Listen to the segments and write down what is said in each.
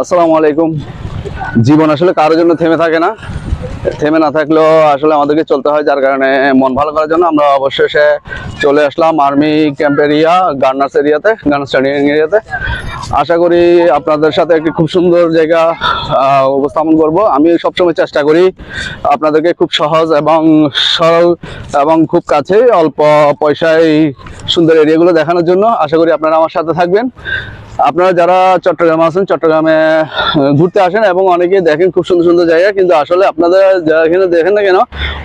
আসসালামু আলাইকুম। জীবন আসলে কারোর জন্য থেমে থাকে না, থেমে না থাকলেও আসলে আমাদেরকে চলতে হয়, যার কারণে মন ভালো করার জন্য আমরা অবশেষে চলে আসলাম আর্মি ক্যাম্প এরিয়া, গার্নার্স এরিয়াতে, গার্নার্স ট্রেনিং এরিয়াতে। আশা করি আপনাদের সাথে একটি খুব সুন্দর জায়গা উপস্থাপন করব। আমি সবসময় চেষ্টা করি আপনাদেরকে খুব সহজ এবং সরল এবং খুব কাছে অল্প পয়সায় সুন্দর এরিয়াগুলো দেখানোর জন্য। আশা করি আপনারা আমার সাথে থাকবেন। আপনারা যারা চট্টগ্রামে আছেন, চট্টগ্রামে ঘুরতে আসেন এবং অনেকেই দেখেন খুব সুন্দর সুন্দর জায়গা, কিন্তু আসলে আপনারা এখানে দেখেন না কেন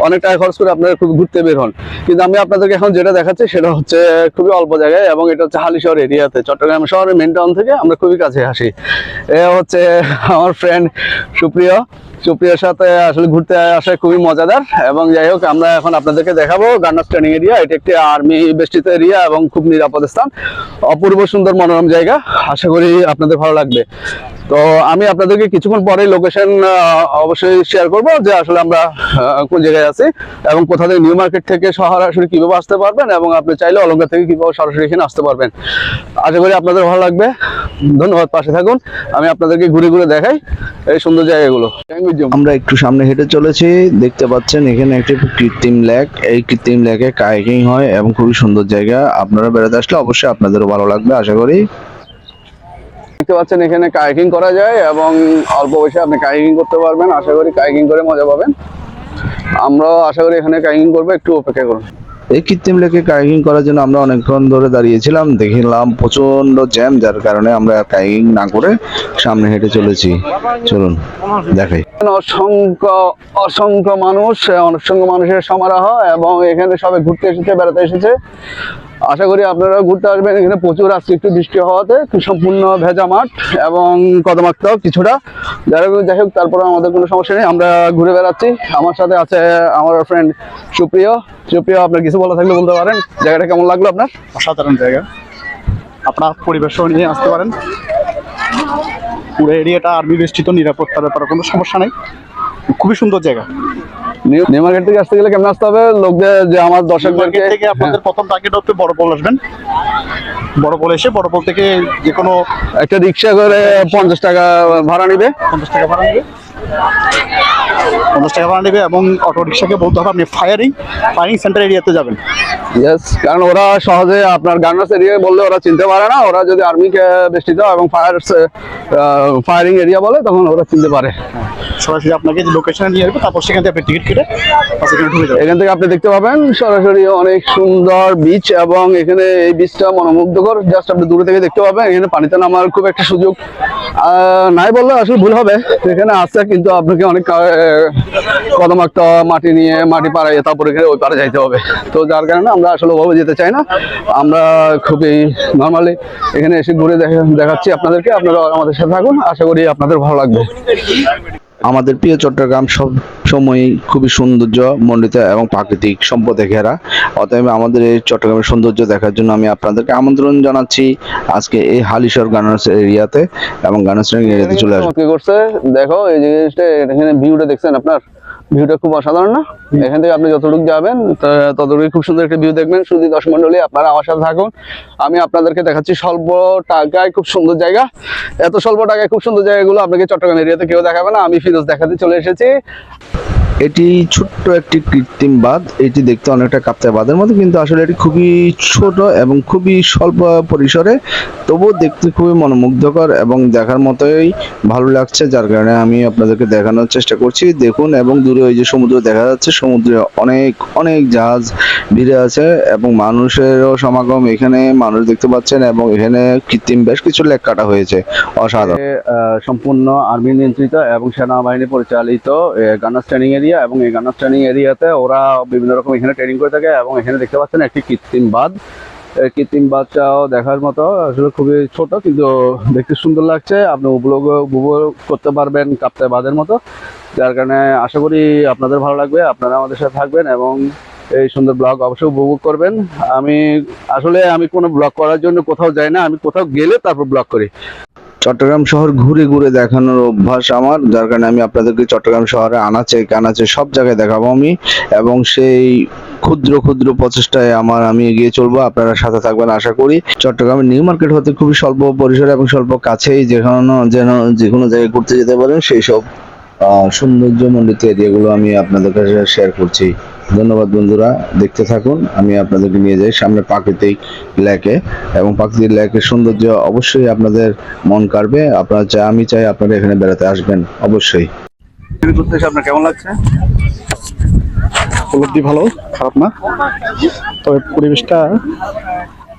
অনেক টাকা খরচ করে আপনারা খুব ঘুরতে বের হন। কিন্তু আমি আপনাদেরকে এখন যেটা দেখাচ্ছি সেটা হচ্ছে খুবই অল্প জায়গায়, এবং এটা হচ্ছে হালিশহর এরিয়াতে, চট্টগ্রাম শহরের মেন টাউন থেকে আমরা খুবই কাছে আসি। এ হচ্ছে আমার ফ্রেন্ড সুপ্রিয়ার সাথে আসলে ঘুরতে আসা খুবই মজাদার। এবং যাই হোক, আমরা এখন আপনাদেরকে দেখাবো গার্নার্স ট্রেনিং এরিয়া। এটি একটি আর্মি বেষ্টিত এরিয়া এবং খুব নিরাপদ স্থান, অপূর্ব সুন্দর মনোরম জায়গা। আশা করি আপনাদের ভালো লাগবে। তো আমি আপনাদেরকে কিছুক্ষণ পরে লোকেশন অবশ্যই শেয়ার করবো, যে আসলে আমরা কোন জায়গায় আছি এবং কোথা থেকে নিউ মার্কেট থেকে সরাসরি কিভাবে আসতে পারবেন, এবং আপনি চাইলে অলঙ্কার থেকে কিভাবে সরাসরি এখানে আসতে পারবেন। আশা করি আপনাদের ভালো লাগবে। ধন্যবাদ, পাশে থাকুন, আমি আপনাদেরকে ঘুরে ঘুরে দেখাই এই সুন্দর জায়গাগুলো। আমরা একটু সামনে হেঁটে চলেছি, দেখতে পাচ্ছেন এখানে একটি কৃত্রিম লেক। এই কৃত্রিম লেকে কায়াকিং হয় এবং খুবই সুন্দর জায়গা। আপনারা বেড়াতে আসলে অবশ্যই আপনাদেরও ভালো লাগবে আশা করি। দেখতে পাচ্ছেন এখানে কায়াকিং করা যায় এবং অল্প পয়সা আপনি কায়াকিং করতে পারবেন। আশা করি কায়াকিং করে মজা পাবেন। আমরাও আশা করি এখানে কায়াকিং করবো, একটু অপেক্ষা করুন। এই কৃত্রিম লেকে কায়াকিং করার জন্য আমরা অনেকক্ষণ ধরে দাঁড়িয়েছিলাম, দেখলাম প্রচন্ড জ্যাম, যার কারণে আমরা কায়াকিং না করে সামনে হেঁটে চলেছি। চলুন দেখাই। অসংখ্য অসংখ্য মানুষের সমারোহ, এবং এখানে সবাই ঘুরতে এসেছে, বেড়াতে এসেছে। আশা করি আপনারা ঘুরতে আসবেন। এখানে প্রচুর আজকে একটু বৃষ্টি হওয়াতে সম্পূর্ণ ভেজা মাঠ এবং কদমাক্ত কিছুটা, যাই হোক তারপরে আমাদের কোনো সমস্যা নেই, আমরা ঘুরে বেড়াচ্ছি। আমার সাথে আছে আমার ফ্রেন্ড সুপ্রিয়। আপনার কিছু বলা থাকলে বলতে পারেন। জায়গাটা কেমন লাগলো আপনার? অসাধারণ জায়গা, আপনার পরিবেশও নিয়ে আসতে পারেন। পুরো এরিয়াটা আর্মি বেষ্টিত, নিরাপত্তার ব্যাপারে কোনো সমস্যা নেই, খুবই সুন্দর জায়গা। নিউ মার্কেট থেকে আসতে গেলে কেমন আসতে হবে লোকদের, যে আমার দর্শকদেরকে? থেকে আপনাদের প্রথম টার্গেট হচ্ছে বড়পোল আসবেন। বড়পোল এসে বড়পোল থেকে যে কোনো একটা রিক্সা করে 50 টাকা ভাড়া নিবে। 50 টাকা ভাড়া নেবে, 50 টাকা ভাড়া নেবে, এবং অটো রিক্সাকে বলতে হবে আপনি ফায়ারিং সেন্টার এরিয়াতে যাবেন। ইয়েস, কারণ ওরা সহজে আপনার গার্নার্স এরিয়া বললে ওরা চিনতে পারে না। ওরা যদি আর্মিকে বেষ্টিত এবং ফায়ারিং এরিয়া বলে তখন ওরা চিনতে পারে। সরাসরি আপনাকে যে লোকেশনে নিয়ে আসবে, তারপর সেখান থেকে আপনি টিকিট কেটে সেখানে ঢুকে যাবেন। এখান থেকে আপনি দেখতে পাবেন সরাসরি অনেক সুন্দর বিচ, এবং এখানে এই বিচটা মনোমুগ্ধকর। জাস্ট আপনি দূরে থেকে দেখতে পাবেন। এখানে পানিতে নামার খুব একটা সুযোগ নাই বললে আসলে ভুল হবে। এখানে আসছে, কিন্তু আপনাকে অনেক কদমাক্ত মাটি নিয়ে মাটি পাড়াইয়ে তারপরে এখানে ওই পাড়ে যাইতে হবে। তো যার কারণে আমরা আসলে ওভাবে যেতে চাই না। আমরা খুবই নর্মালি এখানে এসে ঘুরে দেখাচ্ছি আপনাদেরকে। আপনারা আমাদের সাথে থাকুন, আশা করি আপনাদের ভালো লাগবে। আমাদের প্রিয় চট্টগ্রাম সব সময় খুবই সৌন্দর্য মণ্ডিত এবং প্রাকৃতিক সম্পদে ঘেরা। অতএব আমাদের এই চট্টগ্রামের সৌন্দর্য দেখার জন্য আমি আপনাদেরকে আমন্ত্রণ জানাচ্ছি আজকে এই হালিশহর গার্নার্স এরিয়াতে, এবং গার্নার্স এরিয়াতে চলে আসবে। কি করছে দেখো, এই জিনিসটা, এখানে ভিউটা দেখছেন আপনার? ভিউটা খুব অসাধারণ না? এখান থেকে আপনি যতটুকু যাবেন ততটুকু খুব সুন্দর একটা ভিউ দেখবেন। শুধু দর্শক মন্ডলী, আপনারা আমার সাথে থাকুন, আমি আপনাদেরকে দেখাচ্ছি স্বল্প টাকায় খুব সুন্দর জায়গা। এত স্বল্প টাকায় খুব সুন্দর জায়গাগুলো আপনাকে চট্টগ্রাম এরিয়াতে কেউ দেখাবে না। আমি ফিরোজ দেখাতে চলে এসেছি। এটি ছোট্ট একটি কৃত্রিম বাঁধ। এটি দেখতে অনেকটা কাপ্তাই বাঁধের মতো, কিন্তু আসলে এটি খুবই ছোট এবং খুবই স্বল্প পরিসরে, তবুও দেখতে খুবই মনোমুগ্ধকর এবং দেখার মতোই ভালো লাগছে, যার কারণে আমি আপনাদেরকে দেখানোর চেষ্টা করছি। দেখুন, এবং দূরে ওই যে সমুদ্র দেখা যাচ্ছে, সমুদ্রে অনেক অনেক জাহাজ ভিড়ে আছে এবং মানুষেরও সমাগম। এখানে মানুষ দেখতে পাচ্ছেন, এবং এখানে কৃত্রিম বেশ কিছু লেক কাটা হয়েছে। অসাধারণ। সম্পূর্ণ আর্মি নিয়ন্ত্রিত এবং সেনাবাহিনী পরিচালিত গার্নার্স ট্রেনিং এরিয়া, এবং এই গার্নার্স ট্রেনিং এরিয়াতে ওরা বিভিন্ন রকম এখানে ট্রেনিং করে থাকে। এবং এখানে দেখতে পাচ্ছেন একটি কৃত্রিম বাঁধ। কৃত্রিম বাঁধটাও দেখার মতো, আসলে খুবই ছোট কিন্তু দেখতে সুন্দর লাগছে। আপনি উপভোগ করতে পারবেন কাপ্তাই বাঁধের মতো, যার কারণে আশা করি আপনাদের ভালো লাগবে। আপনারা আমাদের সাথে থাকবেন এবং এই সুন্দর ব্লগ অবশ্যই উপভোগ করবেন। আমি কোনো ব্লগ করার জন্য কোথাও যাই না, আমি কোথাও গেলে তারপর ব্লগ করি। চট্টগ্রাম শহর ঘুরে ঘুরে দেখানোর অভ্যাস আমার, যার কারণে আমি আপনাদেরকে চট্টগ্রাম শহরে আনাচে কানাচে সব জায়গায় দেখাবো আমি, এবং সেই ক্ষুদ্র ক্ষুদ্র প্রচেষ্টায় আমি এগিয়ে চলবো। আপনারা সাথে থাকবেন আশা করি। চট্টগ্রামের নিউ মার্কেট হতে খুবই স্বল্প পরিসরে এবং স্বল্প কাছেই যে কোনো জায়গায় ঘুরতে যেতে পারেন সেই সব সৌন্দর্যমণ্ডিত এরিয়াগুলো আমি আপনাদের কাছে শেয়ার করছি। ধন্যবাদ বন্ধুরা, দেখতে থাকুন। আমি আপনাদেরকে নিয়ে যাই সামনে প্রাকৃতিক লেকে, এবং প্রাকৃতিক লেকের সৌন্দর্য অবশ্যই আপনাদের মন কাড়বে। আমি চাই আপনারা এখানে বেড়াতে আসবেন অবশ্যই। ঘুরতে এসে আপনার কেমন লাগছে? উপলব্ধি ভালো, খারাপ না, তবে পরিবেশটা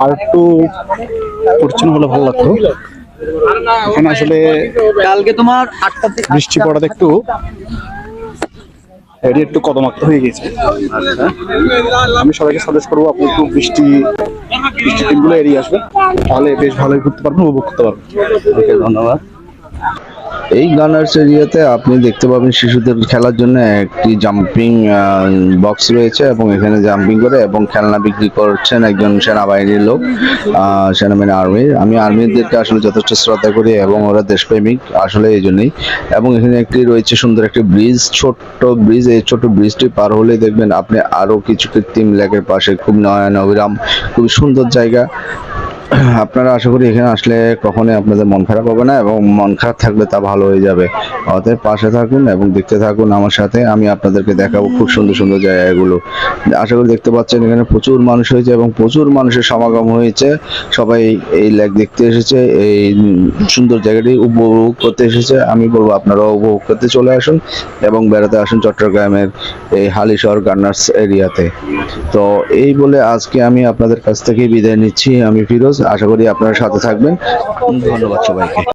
আর একটু পরিচ্ছন্ন হলে ভালো লাগতো। এখানে আসলে কালকে তোমার 8টা বৃষ্টি পড়াতে একটু এরিয়া একটু কদমাক্ত হয়ে গেছে। আমি সবাইকে সাজেস্ট করবো আপনি একটু বৃষ্টি দিনগুলো এড়িয়ে আসবেন, তাহলে বেশ ভালোই ঘুরতে পারবেন, উপভোগ করতে পারবেন। ওকে, ধন্যবাদ। এই গানার্স এরিয়াতে আপনি দেখতে পাবেন শিশুদের খেলার জন্য একটি জাম্পিং বক্স রয়েছে, এবং এখানে জাম্পিং করে এবং খেলনা বিক্রি করছেন একজন সেনাবাহিনীর লোক, সেনাবাহিনী আর্মির। আমি আর্মিদেরকে আসলে যথেষ্ট শ্রদ্ধা করি এবং ওরা দেশপ্রেমিক আসলে এই জন্যই। এবং এখানে রয়েছে সুন্দর একটি ব্রিজ, ছোট্ট ব্রিজ। এই ছোট্ট ব্রিজটি পার হলেই দেখবেন আপনি আরো কিছু কৃত্রিম লেকের পাশে খুব নয়ন অবিরাম খুবই সুন্দর জায়গা। আপনারা আশা করি এখানে আসলে কখনোই আপনাদের মন খারাপ হবে না, এবং মন খারাপ থাকলে তা ভালো হয়ে যাবে। অতএব পাশে থাকুন এবং দেখতে থাকুন আমার সাথে। আমি আপনাদেরকে দেখাবো খুব সুন্দর সুন্দর জায়গাগুলো। আশা করি দেখতে পাচ্ছেন এখানে প্রচুর মানুষ হয়েছে এবং প্রচুর মানুষের সমাগম হয়েছে। সবাই এই লেক দেখতে এসেছে, এই সুন্দর জায়গাটি উপভোগ করতে এসেছে। আমি বলবো আপনারাও উপভোগ করতে চলে আসুন এবং বেড়াতে আসুন চট্টগ্রামের এই হালিশহর গার্নার্স এরিয়াতে। তো এই বলে আজকে আমি আপনাদের কাছ থেকে বিদায় নিচ্ছি। আমি ফিরোজ, আশা করি আপনারা সাথে থাকবেন। ধন্যবাদ সবাইকে।